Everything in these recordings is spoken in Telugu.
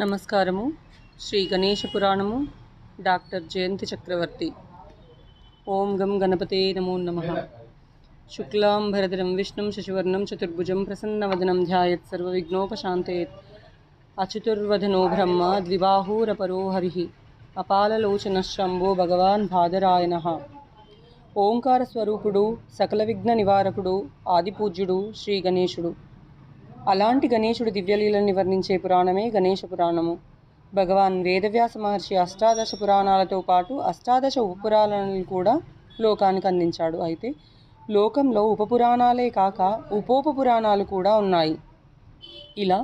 నమస్కారము. శ్రీ గణేశ పురాణము, డాక్టర్ జయంతి చక్రవర్తి. ఓం గం గణపతే నమో నమః. శుక్లాంబరధరం విష్ణుం శశివర్ణం చతుర్భుజం ప్రసన్నవదనం ధ్యాయత్ సర్వవిఘ్నోపశాంతయేత్. అచ్యుతుర్వదనో బ్రహ్మ ద్విబాహూరపరో హరిః అపాలలోచనశ్శంభో భగవాన్ బాదరాయణః. ఓంకార స్వరూపుడు, సకల విఘ్న నివారకుడు, ఆదిపూజ్యుడు శ్రీ గణేశుడు. అలాంటి గణేశుడు దివ్యలీలను వర్ణించే పురాణమే గణేశ పురాణము. భగవాన్ వేదవ్యాస మహర్షి అష్టాదశ పురాణాలతో పాటు అష్టాదశ ఉపపురాణాలను కూడా లోకానికి అందించాడు. అయితే లోకంలో ఉపపురాణాలే కాక ఉపోపపురాణాలు కూడా ఉన్నాయి. ఇలా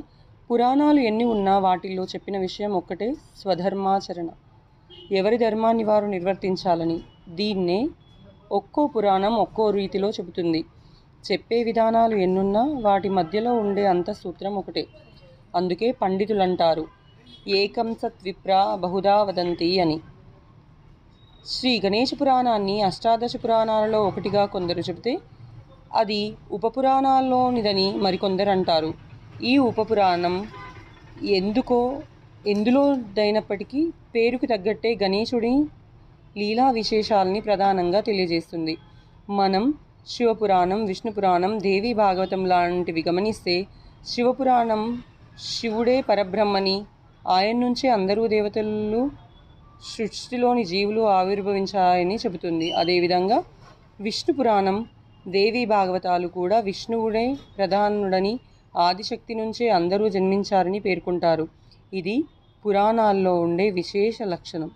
పురాణాలు ఎన్ని ఉన్నా వాటిల్లో చెప్పిన విషయం ఒక్కటే, స్వధర్మాచరణ. ఎవరి ధర్మాన్ని వారు నిర్వర్తించాలని. దీన్నే ఒక్కో పురాణం ఒక్కో రీతిలో చెబుతుంది. చెప్పే విధానాలు ఎన్నున్నా వాటి మధ్యలో ఉండే అంతఃసూత్రం ఒకటే. అందుకే పండితులంటారు, ఏకం సత్ విప్రా బహుదా వదంతి అని. శ్రీ గణేశ పురాణాన్ని అష్టాదశ పురాణాలలో ఒకటిగా కొందరు చెబితే, అది ఉపపురాణాల్లోనిదని మరికొందరు అంటారు. ఈ ఉపపురాణం ఎందులోదైనప్పటికీ పేరుకు తగ్గట్టే గణేశుడి లీలా విశేషాలని ప్రధానంగా తెలియజేస్తుంది. మనం శివపురాణం, విష్ణుపురాణం, దేవీ భాగవతం లాంటివి గమనిస్తే, శివపురాణం శివుడే పరబ్రహ్మని, ఆయన నుంచే అందరూ దేవతలు, సృష్టిలోని జీవులు ఆవిర్భవించాయని చెబుతుంది. అదేవిధంగా విష్ణుపురాణం, దేవీ భాగవతాలు కూడా విష్ణువుడే ప్రధానుడని, ఆదిశక్తి నుంచే అందరూ జన్మించారని పేర్కొంటారు. ఇది పురాణాల్లో ఉండే విశేష లక్షణం.